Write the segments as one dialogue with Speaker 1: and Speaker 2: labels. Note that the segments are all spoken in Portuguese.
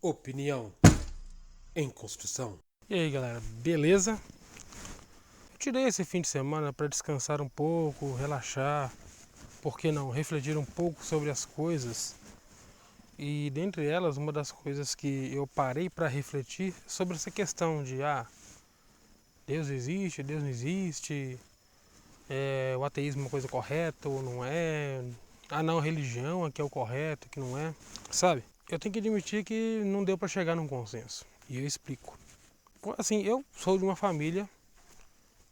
Speaker 1: Opinião em construção.
Speaker 2: E aí galera, beleza? Eu tirei esse fim de semana para descansar um pouco, relaxar, por que não, refletir um pouco sobre as coisas. E dentre elas, uma das coisas que eu parei para refletir sobre essa questão de Deus existe, Deus não existe, o ateísmo é uma coisa correta ou não é, não, a religião é que é o correto, que não é, sabe? Eu tenho que admitir que não deu para chegar num consenso. E eu explico. Assim, eu sou de uma família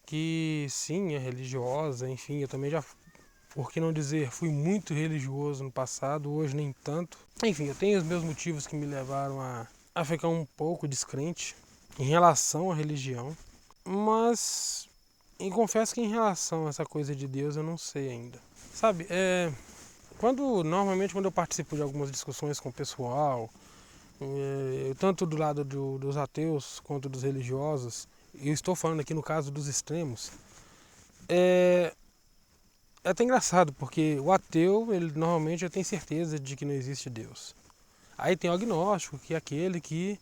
Speaker 2: que sim, é religiosa, enfim, eu também já, por que não dizer, fui muito religioso no passado, hoje nem tanto. Enfim, eu tenho os meus motivos que me levaram a ficar um pouco descrente em relação à religião, mas e confesso que em relação a essa coisa de Deus eu não sei ainda. Sabe, normalmente quando eu participo de algumas discussões com o pessoal, tanto do lado dos ateus quanto dos religiosos, eu estou falando aqui no caso dos extremos, é, é até engraçado, porque o ateu, ele normalmente já tem certeza de que não existe Deus. Aí tem o agnóstico, que é aquele que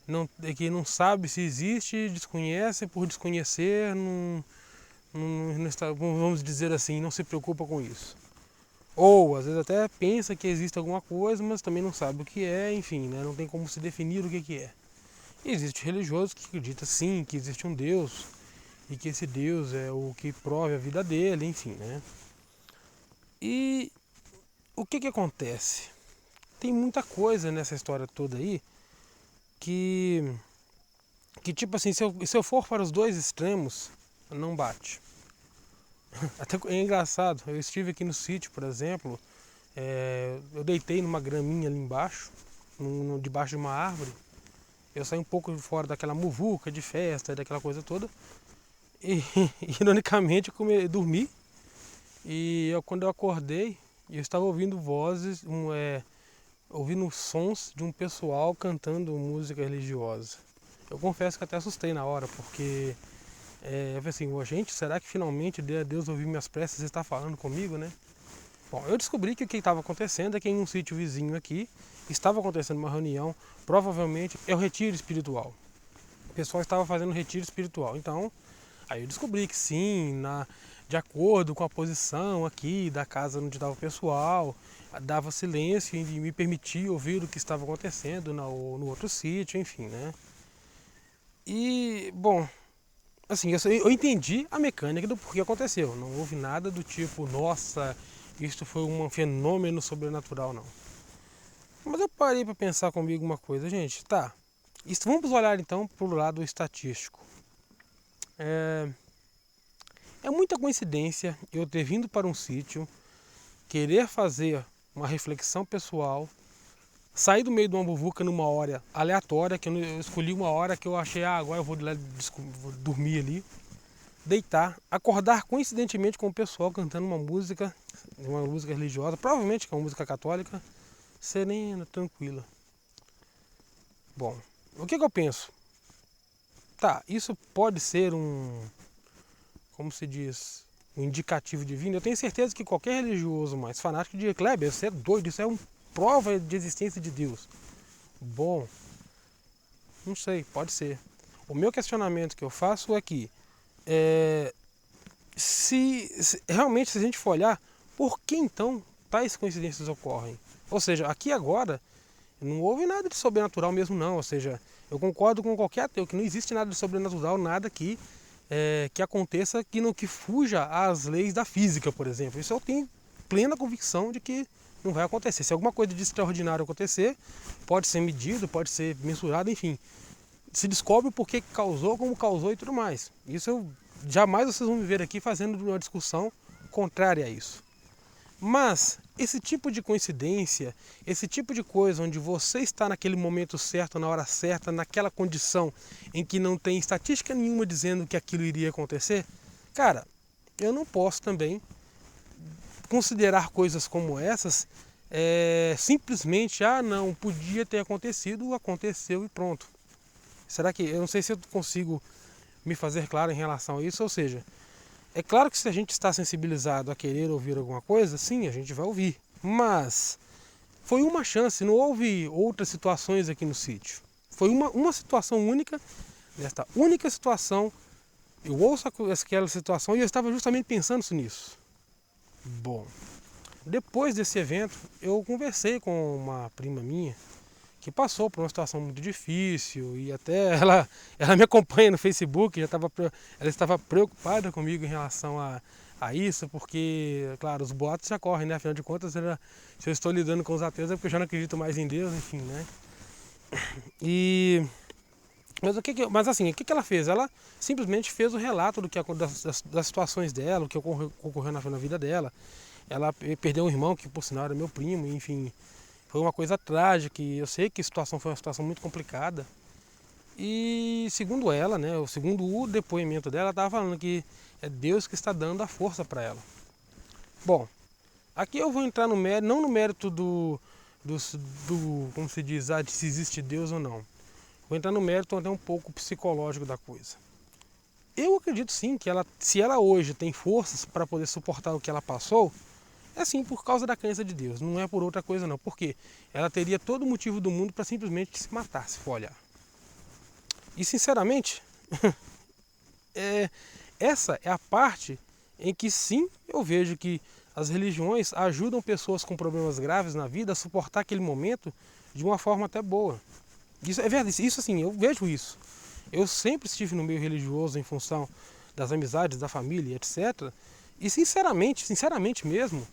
Speaker 2: não sabe se existe, desconhece por desconhecer, não está, vamos dizer assim, não se preocupa com isso. Ou às vezes até pensa que existe alguma coisa, mas também não sabe o que é, enfim, né? Não tem como se definir o que é. E existe religioso que acredita sim que existe um Deus e que esse Deus é o que prove a vida dele, enfim, né? E o que acontece? Tem muita coisa nessa história toda aí que, que tipo assim, se eu for para os dois extremos, não bate. Até é engraçado, eu estive aqui no sítio, por exemplo, eu deitei numa graminha ali embaixo, debaixo de uma árvore, eu saí um pouco fora daquela muvuca de festa, daquela coisa toda, e ironicamente dormi, e quando eu acordei, eu estava ouvindo vozes, ouvindo sons de um pessoal cantando música religiosa. Eu confesso que até assustei na hora, porque eu falei assim, gente, será que finalmente Deus ouviu minhas preces e está falando comigo, né? Bom, eu descobri que o que estava acontecendo é que em um sítio vizinho aqui estava acontecendo uma reunião, provavelmente é o retiro espiritual. O pessoal estava fazendo um retiro espiritual. Então, aí eu descobri que sim, de acordo com a posição aqui da casa onde estava o pessoal, dava silêncio e me permitia ouvir o que estava acontecendo no outro sítio, enfim, né? E, bom, assim, eu entendi a mecânica do porquê aconteceu. Não houve nada do tipo, nossa, isto foi um fenômeno sobrenatural, não. Mas eu parei para pensar comigo uma coisa, gente, tá. Vamos olhar então para o lado estatístico. É, é muita coincidência eu ter vindo para um sítio, querer fazer uma reflexão pessoal, sair do meio de uma muvuca numa hora aleatória, que eu escolhi uma hora que eu achei, agora eu vou lá vou dormir ali, deitar, acordar coincidentemente com o pessoal cantando uma música religiosa, provavelmente que é uma música católica, serena, tranquila. Bom, o que eu penso? Tá, isso pode ser como se diz, um indicativo divino. Eu tenho certeza que qualquer religioso mais fanático diria, Kleber, você é doido, isso é uma prova de existência de Deus. Bom, não sei, pode ser. O meu questionamento que eu faço é que é, realmente, se a gente for olhar, por que então tais coincidências ocorrem? Ou seja, aqui agora não houve nada de sobrenatural mesmo não, ou seja, eu concordo com qualquer ateu que não existe nada de sobrenatural, nada que aconteça que fuja às leis da física, por exemplo. Isso eu tenho plena convicção de que não vai acontecer. Se alguma coisa de extraordinário acontecer, pode ser medido, pode ser mensurado, enfim. Se descobre o porquê que causou, como causou e tudo mais. Isso jamais vocês vão me ver aqui fazendo uma discussão contrária a isso. Mas esse tipo de coincidência, esse tipo de coisa onde você está naquele momento certo, na hora certa, naquela condição em que não tem estatística nenhuma dizendo que aquilo iria acontecer, cara, eu não posso também considerar coisas como essas simplesmente, não, podia ter acontecido, aconteceu e pronto. Será que, eu não sei se eu consigo me fazer claro em relação a isso, ou seja, é claro que se a gente está sensibilizado a querer ouvir alguma coisa, sim, a gente vai ouvir. Mas foi uma chance, não houve outras situações aqui no sítio. Foi uma situação única, nesta única situação, eu ouço aquela situação e eu estava justamente pensando nisso. Bom, depois desse evento, eu conversei com uma prima minha, que passou por uma situação muito difícil e até ela me acompanha no Facebook, ela estava preocupada comigo em relação a isso, porque, claro, os boatos já correm, né? Afinal de contas, se eu estou lidando com os ateus é porque eu já não acredito mais em Deus, enfim, né? Mas assim, o que ela fez? Ela simplesmente fez o relato das situações dela, o que ocorreu na vida dela. Ela perdeu um irmão que, por sinal, era meu primo, enfim, foi uma coisa trágica. Eu sei que a situação foi uma situação muito complicada. E segundo ela, né, segundo o depoimento dela, ela estava falando que é Deus que está dando a força para ela. Bom, aqui eu vou entrar no mérito, não no mérito do como se diz, de se existe Deus ou não. Vou entrar no mérito até um pouco psicológico da coisa. Eu acredito sim que se ela hoje tem forças para poder suportar o que ela passou, é sim por causa da crença de Deus, não é por outra coisa não. Porque ela teria todo o motivo do mundo para simplesmente se matar, se for olhar. E sinceramente, essa é a parte em que sim, eu vejo que as religiões ajudam pessoas com problemas graves na vida a suportar aquele momento de uma forma até boa. Isso é verdade, isso assim, eu vejo isso. Eu sempre estive no meio religioso em função das amizades, da família, etc. E sinceramente mesmo,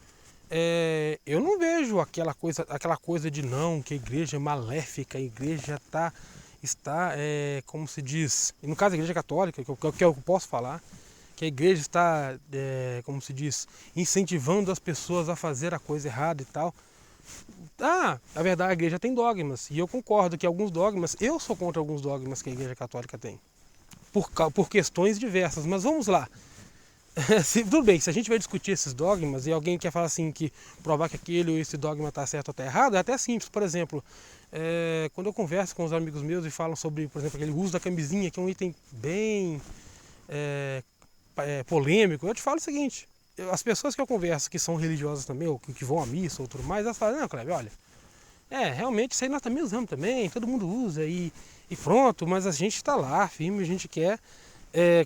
Speaker 2: eu não vejo aquela coisa de não, que a igreja é maléfica, a igreja está, como se diz, no caso a igreja católica, que é o que eu posso falar, que a igreja está, como se diz, incentivando as pessoas a fazer a coisa errada e tal. Na verdade a igreja tem dogmas, e eu concordo que alguns dogmas, eu sou contra alguns dogmas que a igreja católica tem, por questões diversas, mas vamos lá. Tudo bem, se a gente vai discutir esses dogmas e alguém quer falar assim, que provar que aquele ou esse dogma está certo ou está errado, é até simples. Por exemplo, quando eu converso com os amigos meus e falam sobre, por exemplo, aquele uso da camisinha, que é um item bem polêmico, eu te falo o seguinte: as pessoas que eu converso que são religiosas também, ou que vão à missa ou tudo mais, elas falam, não, Kleber, olha, realmente isso aí nós também usamos também, todo mundo usa e pronto, mas a gente está lá, firme, a gente quer,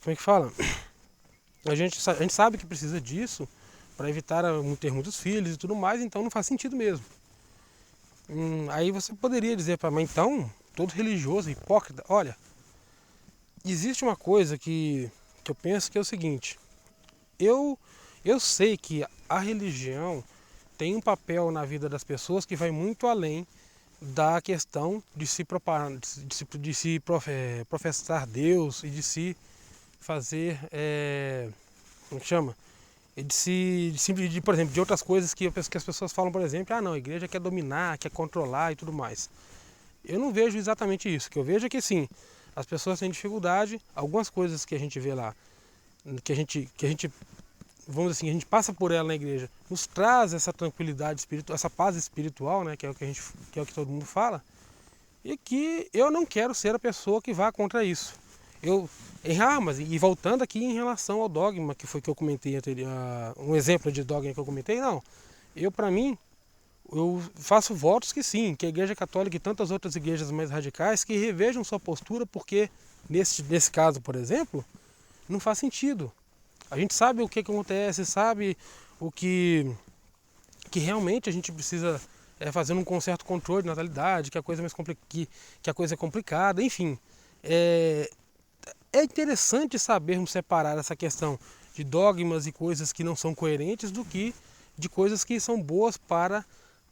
Speaker 2: como é que fala? A gente sabe que precisa disso para evitar ter muitos filhos e tudo mais, então não faz sentido mesmo. Aí você poderia dizer para mim, então, todo religioso, hipócrita, olha, existe uma coisa que eu penso que é o seguinte: eu sei que a religião tem um papel na vida das pessoas que vai muito além da questão de se professar Deus e de se fazer, como que chama? Por exemplo, de outras coisas que as pessoas falam, por exemplo, não, a igreja quer dominar, quer controlar e tudo mais. Eu não vejo exatamente isso. O que eu vejo é que sim, as pessoas têm dificuldade, algumas coisas que a gente vê lá, que a gente vamos dizer assim, a gente passa por ela na igreja, nos traz essa tranquilidade espiritual, essa paz espiritual, né, que é o que todo mundo fala, e que eu não quero ser a pessoa que vá contra isso. Mas voltando aqui em relação ao dogma, que foi que eu comentei um exemplo de dogma que eu comentei, não. Para mim, eu faço votos que sim, que a Igreja Católica e tantas outras igrejas mais radicais que revejam sua postura, porque nesse caso, por exemplo, não faz sentido. A gente sabe o que acontece, sabe o que realmente a gente precisa fazer um certo controle de natalidade, que a coisa que a coisa é complicada, enfim. É interessante sabermos separar essa questão de dogmas e coisas que não são coerentes do que de coisas que são boas para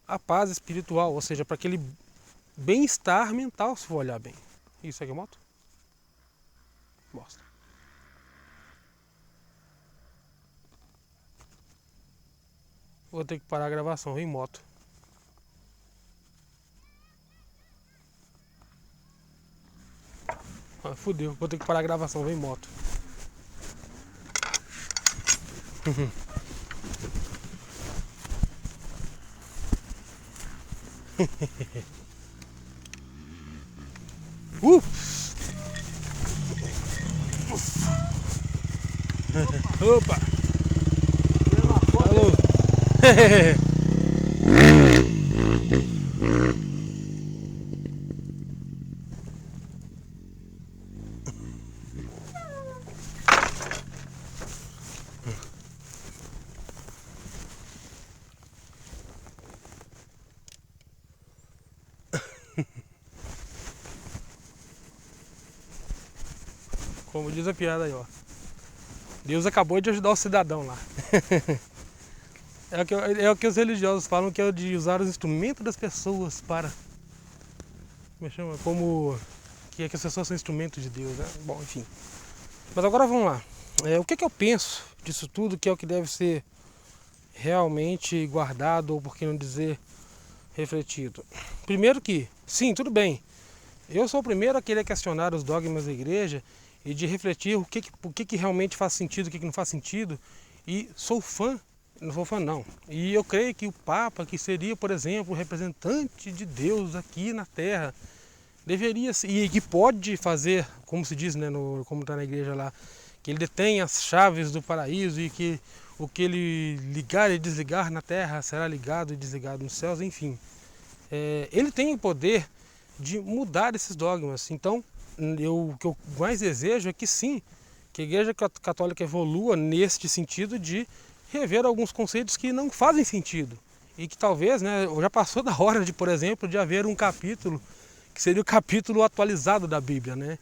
Speaker 2: a paz espiritual, ou seja, para aquele bem-estar mental, se for olhar bem. Isso aqui é moto? Bosta. Vou ter que parar a gravação, vem moto. Fudeu, vou ter que parar a gravação, vem moto. Opa! Alô! Como diz a piada aí, ó. Deus acabou de ajudar o cidadão lá. É o que os religiosos falam, que é de usar os instrumentos das pessoas para... Como chama? Como que as pessoas são instrumentos de Deus, né? Bom, enfim. Mas agora vamos lá. O que eu penso disso tudo, que é o que deve ser realmente guardado, ou por que não dizer refletido? Primeiro que, sim, tudo bem. Eu sou o primeiro a querer questionar os dogmas da igreja e de refletir o que realmente faz sentido, o que não faz sentido. E sou fã, não sou fã não. E eu creio que o Papa, que seria, por exemplo, o representante de Deus aqui na Terra, deveria, e que pode fazer, como se diz, né, como está na igreja lá, que ele detém as chaves do paraíso e que o que ele ligar e desligar na Terra será ligado e desligado nos céus, enfim. Ele tem o poder de mudar esses dogmas. Então, o que eu mais desejo é que sim, que a Igreja Católica evolua neste sentido de rever alguns conceitos que não fazem sentido. E que talvez, né, já passou da hora de, por exemplo, de haver um capítulo que seria o capítulo atualizado da Bíblia, né?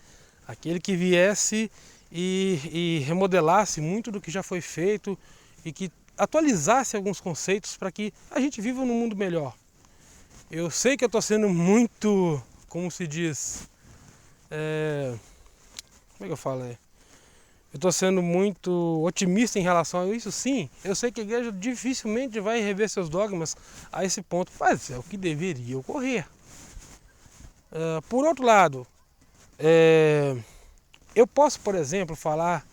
Speaker 2: Aquele que viesse e remodelasse muito do que já foi feito e que atualizasse alguns conceitos para que a gente viva num mundo melhor. Eu sei que eu estou sendo muito, como se diz, como é que eu falo? Eu estou sendo muito otimista em relação a isso, sim. Eu sei que a igreja dificilmente vai rever seus dogmas a esse ponto, mas é o que deveria ocorrer. Por outro lado, eu posso, por exemplo, falar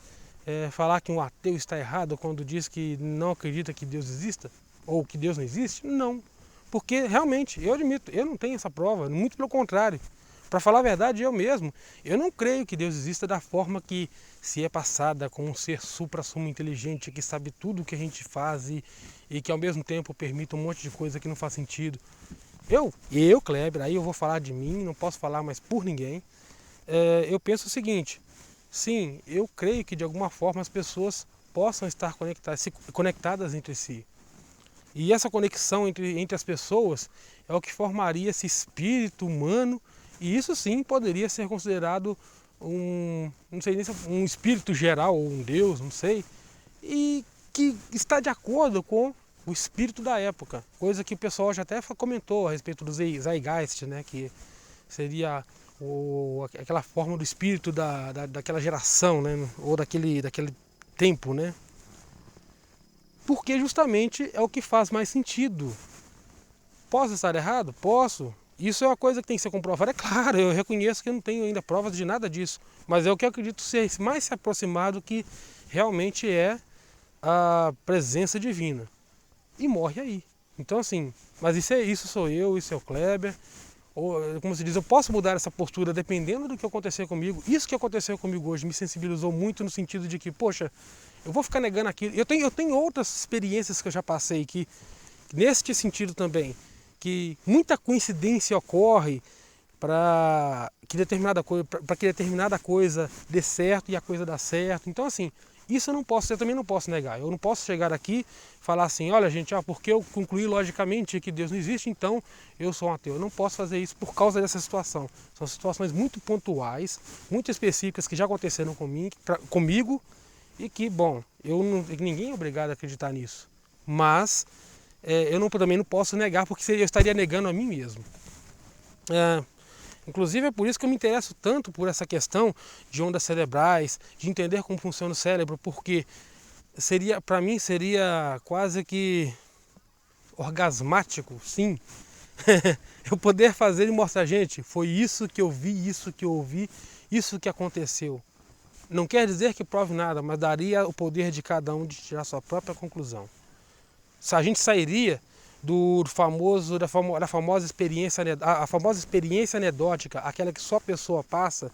Speaker 2: que um ateu está errado quando diz que não acredita que Deus exista? Ou que Deus não existe? Não. Porque realmente, eu admito, eu não tenho essa prova, muito pelo contrário. Para falar a verdade, eu mesmo, eu não creio que Deus exista da forma que se é passada com um ser supra-sumo inteligente que sabe tudo o que a gente faz e que ao mesmo tempo permite um monte de coisa que não faz sentido. Eu, Kleber, aí eu vou falar de mim, não posso falar mais por ninguém. Eu penso o seguinte, sim, eu creio que de alguma forma as pessoas possam estar conectadas entre si. E essa conexão entre as pessoas é o que formaria esse espírito humano, e isso sim poderia ser considerado não sei nem se um espírito geral ou um Deus, não sei, e que está de acordo com o espírito da época, coisa que o pessoal já até comentou a respeito do Zeitgeist, né, que seria aquela forma do espírito daquela geração, né, ou daquele tempo, né? Porque justamente é o que faz mais sentido. Posso estar errado? Posso. Isso é uma coisa que tem que ser comprovada. É claro, eu reconheço que eu não tenho ainda provas de nada disso. Mas é o que eu acredito ser mais se aproximar do que realmente é a presença divina. E morre aí. Então assim, mas isso sou eu, isso é o Kleber. Ou, como se diz, eu posso mudar essa postura dependendo do que acontecer comigo. Isso que aconteceu comigo hoje me sensibilizou muito no sentido de que, poxa, eu vou ficar negando aquilo. Eu tenho outras experiências que eu já passei que, neste sentido também, que muita coincidência ocorre para que determinada coisa dê certo e a coisa dá certo. Então assim, isso eu também não posso negar. Eu não posso chegar aqui e falar assim, olha gente, porque eu concluí logicamente que Deus não existe, então eu sou um ateu. Eu não posso fazer isso por causa dessa situação. São situações muito pontuais, muito específicas que já aconteceram comigo e que, bom, ninguém é obrigado a acreditar nisso. Mas também não posso negar, porque eu estaria negando a mim mesmo. Inclusive é por isso que eu me interesso tanto por essa questão de ondas cerebrais, de entender como funciona o cérebro, porque para mim seria quase que orgasmático, sim, eu poder fazer e mostrar, gente, foi isso que eu vi, isso que eu ouvi, isso que aconteceu. Não quer dizer que prove nada, mas daria o poder de cada um de tirar sua própria conclusão. Se a gente sairia da famosa experiência anedótica, aquela que só a pessoa passa,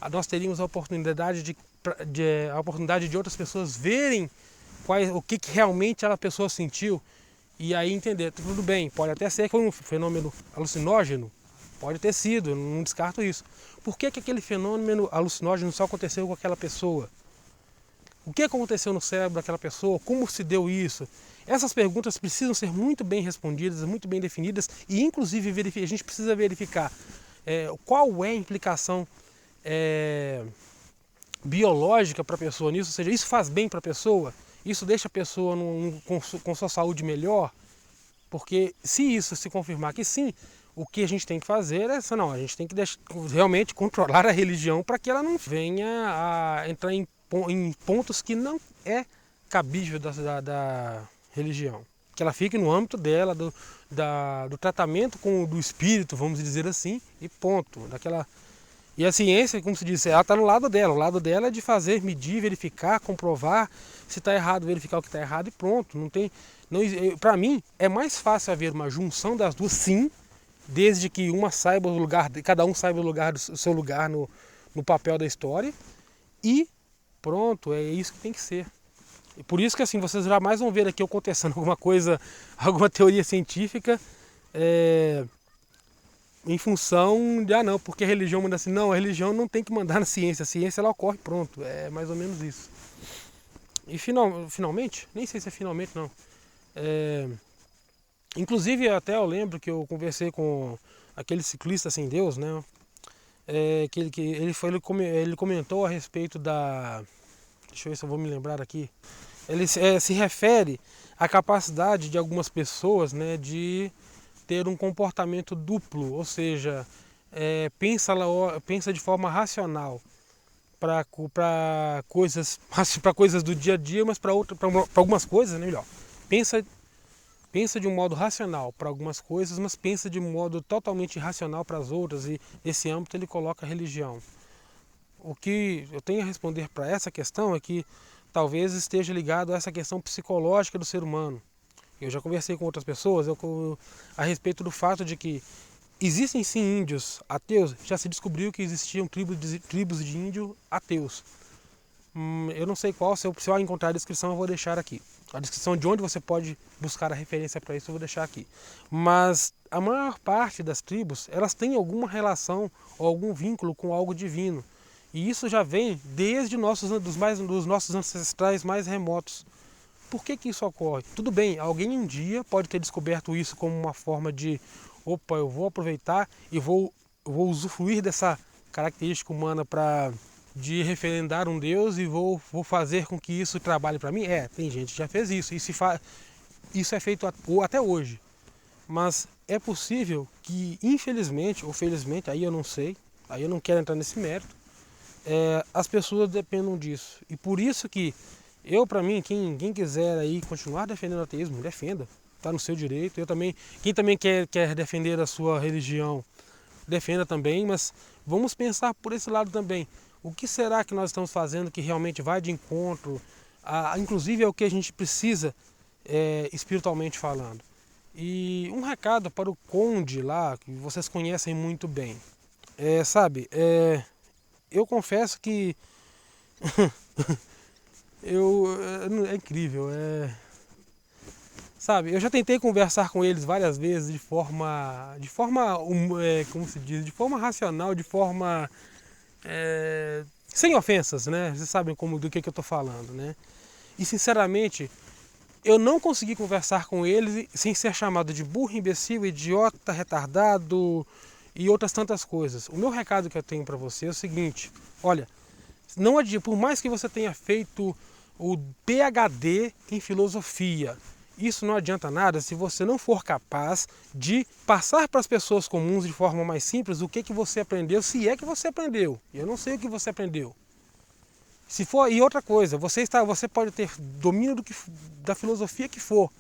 Speaker 2: nós teríamos a oportunidade de outras pessoas verem o que realmente aquela pessoa sentiu e aí entender, tudo bem, pode até ser que foi um fenômeno alucinógeno, pode ter sido, eu não descarto isso. Por que aquele fenômeno alucinógeno só aconteceu com aquela pessoa? O que aconteceu no cérebro daquela pessoa? Como se deu isso? Essas perguntas precisam ser muito bem respondidas, muito bem definidas e inclusive a gente precisa verificar qual é a implicação biológica para a pessoa nisso, ou seja, isso faz bem para a pessoa, isso deixa a pessoa com sua saúde melhor, porque se isso se confirmar que sim, o que a gente tem que fazer é, não, a gente tem que realmente controlar a religião para que ela não venha a entrar em pontos que não é cabível da religião. Que ela fique no âmbito dela, do tratamento do espírito, vamos dizer assim, e ponto. E a ciência, como se diz, ela está no lado dela. O lado dela é de fazer, medir, verificar, comprovar. Se está errado, verificar o que está errado e pronto. Para mim, é mais fácil haver uma junção das duas, sim, desde que cada um saiba o seu lugar no papel da história. E pronto, é isso que tem que ser. E por isso que assim, vocês jamais vão ver aqui eu contestando alguma coisa, alguma teoria científica, em função de, não, porque a religião manda assim. Não, a religião não tem que mandar na ciência. A ciência ela ocorre, pronto. É mais ou menos isso. E finalmente, nem sei se é finalmente não. Inclusive até eu lembro que eu conversei com aquele ciclista sem Deus, né? Ele comentou a respeito da... Deixa eu ver se eu vou me lembrar aqui. Ele se refere à capacidade de algumas pessoas, né, de ter um comportamento duplo, ou seja, pensa de forma racional para coisas do dia a dia, mas para algumas coisas, né, melhor. Pensa de um modo racional para algumas coisas, mas pensa de um modo totalmente irracional para as outras, e nesse âmbito ele coloca a religião. O que eu tenho a responder para essa questão é que talvez esteja ligado a essa questão psicológica do ser humano. Eu já conversei com outras pessoas a respeito do fato de que existem sim índios ateus. Já se descobriu que existiam tribos de índio ateus. Eu não sei qual, se eu encontrar a descrição eu vou deixar aqui. A descrição de onde você pode buscar a referência para isso eu vou deixar aqui. Mas a maior parte das tribos, elas têm alguma relação ou algum vínculo com algo divino. E isso já vem desde dos nossos ancestrais mais remotos. Por que isso ocorre? Tudo bem, alguém um dia pode ter descoberto isso como uma forma de, opa, eu vou aproveitar e vou usufruir dessa característica humana de referendar um Deus e vou fazer com que isso trabalhe para mim? Tem gente que já fez isso. Isso é feito até hoje. Mas é possível que, infelizmente ou felizmente, aí eu não sei, aí eu não quero entrar nesse mérito, as pessoas dependam disso. E por isso que para mim, quem quiser aí continuar defendendo o ateísmo, defenda, está no seu direito. Quem também quer defender a sua religião, defenda também, mas vamos pensar por esse lado também. O que será que nós estamos fazendo que realmente vai de encontro, inclusive é o que a gente precisa espiritualmente falando. E um recado para o Conde lá, que vocês conhecem muito bem. Eu confesso que é incrível, sabe, eu já tentei conversar com eles várias vezes como se diz, de forma racional, sem ofensas, né? Vocês sabem do que eu estou falando, né? E sinceramente, eu não consegui conversar com eles sem ser chamado de burro, imbecil, idiota, retardado e outras tantas coisas. O meu recado que eu tenho para você é o seguinte: olha, não adianta, por mais que você tenha feito o PhD em filosofia, isso não adianta nada se você não for capaz de passar para as pessoas comuns de forma mais simples o que você aprendeu, se é que você aprendeu. Eu não sei o que você aprendeu. E outra coisa, você pode ter domínio da filosofia que for.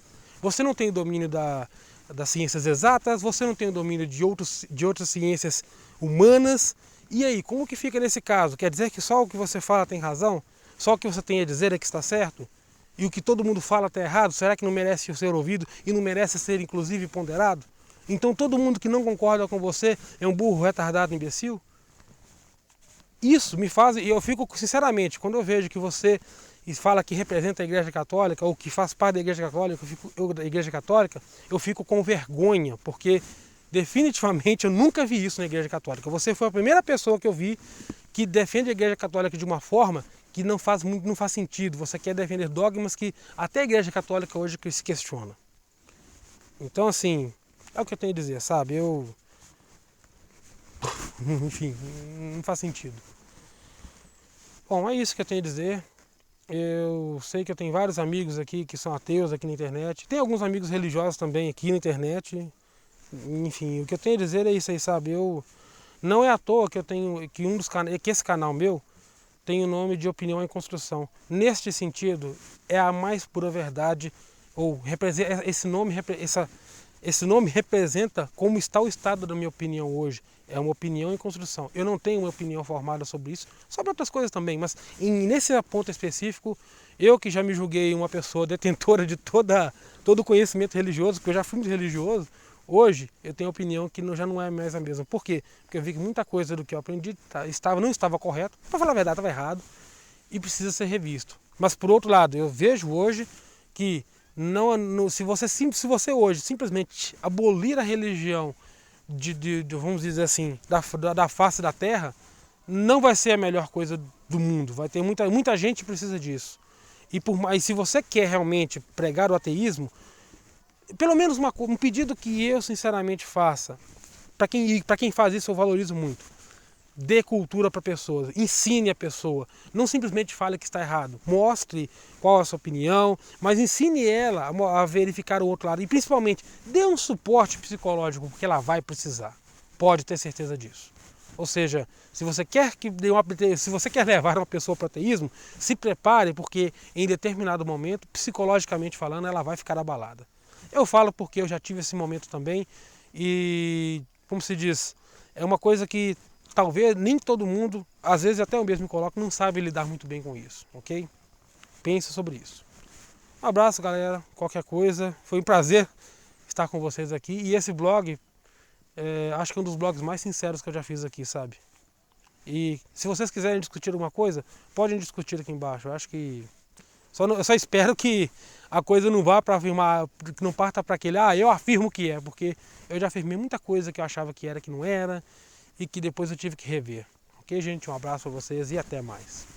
Speaker 2: Você não tem o domínio das ciências exatas, você não tem o domínio de outras ciências humanas. E aí, como que fica nesse caso? Quer dizer que só o que você fala tem razão? Só o que você tem a dizer é que está certo? E o que todo mundo fala está errado? Será que não merece ser ouvido e não merece ser inclusive ponderado? Então todo mundo que não concorda com você é um burro, retardado, imbecil? Isso me faz, e eu fico, sinceramente, quando eu vejo que você fala que representa a Igreja Católica ou que faz parte da Igreja Católica, eu fico com vergonha, porque definitivamente eu nunca vi isso na Igreja Católica. Você foi a primeira pessoa que eu vi que defende a Igreja Católica de uma forma que não faz sentido. Você quer defender dogmas que até a Igreja Católica hoje se questiona. Então, assim, é o que eu tenho a dizer, sabe? Enfim, não faz sentido. Bom, é isso que eu tenho a dizer. Eu sei que eu tenho vários amigos aqui que são ateus aqui na internet. Tem alguns amigos religiosos também aqui na internet. Enfim, o que eu tenho a dizer é isso aí, sabe? Não é à toa que eu tenho que esse canal meu tem o nome de Opinião em Construção. Neste sentido, é a mais pura verdade, ou esse nome representa como está o estado da minha opinião hoje. É uma opinião em construção. Eu não tenho uma opinião formada sobre isso, sobre outras coisas também, mas nesse ponto específico, eu que já me julguei uma pessoa detentora de todo o conhecimento religioso, porque eu já fui muito religioso, hoje eu tenho a opinião que já não é mais a mesma. Por quê? Porque eu vi que muita coisa do que eu aprendi não estava correto, para falar a verdade, estava errado, e precisa ser revisto. Mas por outro lado, eu vejo hoje que se você hoje simplesmente abolir a religião vamos dizer assim, da face da terra, não vai ser a melhor coisa do mundo. Vai ter muita gente que precisa disso. E se você quer realmente pregar o ateísmo, pelo menos um pedido que eu sinceramente faça, para quem faz isso eu valorizo muito: dê cultura para pessoas, ensine a pessoa, não simplesmente fale que está errado, mostre qual é a sua opinião, mas ensine ela a verificar o outro lado e principalmente dê um suporte psicológico, porque ela vai precisar, pode ter certeza disso. Ou seja, se você quer levar uma pessoa para o ateísmo, se prepare, porque em determinado momento, psicologicamente falando, ela vai ficar abalada. Eu falo porque eu já tive esse momento também e, como se diz, é uma coisa que talvez nem todo mundo, às vezes até eu mesmo me coloco, não sabe lidar muito bem com isso, ok? Pense sobre isso. Um abraço, galera. Qualquer coisa, foi um prazer estar com vocês aqui. E esse blog, acho que é um dos blogs mais sinceros que eu já fiz aqui, sabe? E se vocês quiserem discutir alguma coisa, podem discutir aqui embaixo. Eu acho que eu só espero que a coisa não vá para afirmar, que não parta para aquele, eu afirmo que é, porque eu já afirmei muita coisa que eu achava que era, que não era, e que depois eu tive que rever. Ok, gente? Um abraço para vocês e até mais.